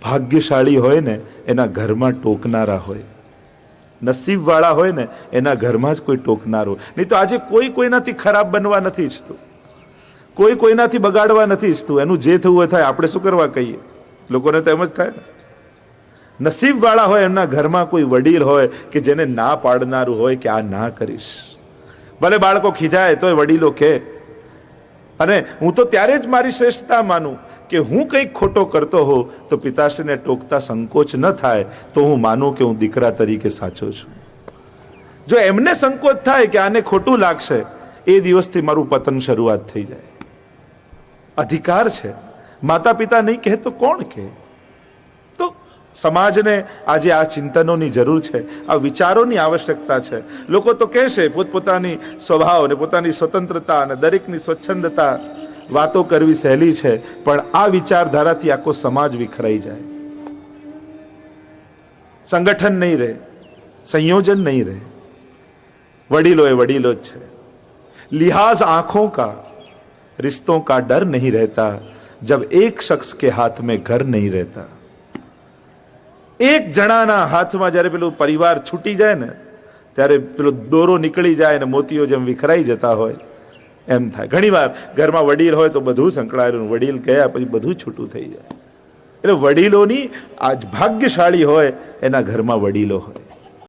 ભાગ્યશાળી હોય ને એના ઘરમાં ટોકનારા હોય, નસીબવાળા હોય ને એના ઘરમાં જ કોઈ ટોકનારો. નહીં તો આજે કોઈ કોઈનાથી ખરાબ બનવા નથી ઈચ્છતું, કોઈ કોઈનાથી બગાડવા નથી ઈચ્છતું. એનું જે થવું થાય, આપણે શું કરવા કહીએ? લોકોને તો એમ જ થાય ને. નસીબવાળા હોય એમના ઘરમાં કોઈ વડીલ હોય કે જેને ના પાડનારું હોય કે આ ના કરીશ. ભલે બાળકો ખીજાય તોય વડીલો કહે. અને હું તો ત્યારે જ મારી શ્રેષ્ઠતા માનું કે હું કંઈક ખોટો કરતો હોઉં તો પિતાશ્રીને ટોકતા સંકોચ ન થાય તો હું માનું કે હું દીકરા તરીકે સાચો છું. જો એમને સંકોચ થાય કે આને ખોટું લાગશે, એ દિવસથી મારું પતન શરૂઆત થઈ જાય. અધિકાર છે, માતા પિતા નહીં કહે તો કોણ કહે? તો સમાજને આજે આ ચિંતનોની જરૂર છે, આ વિચારોની આવશ્યકતા છે. લોકો તો કહેશે પોતપોતાની સ્વભાવ ને પોતાની સ્વતંત્રતા અને દરેકની સ્વચ્છંદતા વાતો કરવી સહેલી છે, પણ આ વિચારધારાથી આખો સમાજ વિખરાઈ જાય. સંગઠન નહીં રહે, સંયોજન નહીં રહે. વડીલો એ વડીલો જ છે. लिहाज आंखों का रिश्तों का डर नहीं रहता जब एक शख्स के हाथ में घर नहीं रहता. એક જણાના હાથમાં જ્યારે પેલું પરિવાર છૂટી જાય ને ત્યારે પેલો દોરો નીકળી જાય ને મોતીઓ જેમ વિખરાઈ જતા હોય એમ થાય. ઘણી વાર ઘરમાં વડીલ હોય તો બધું સંકળાયેલું, વડીલ ગયા પછી બધું છૂટું થઈ જાય. એટલે વડીલોની આજ ભાગ્યશાળી હોય એના ઘરમાં વડીલો હોય.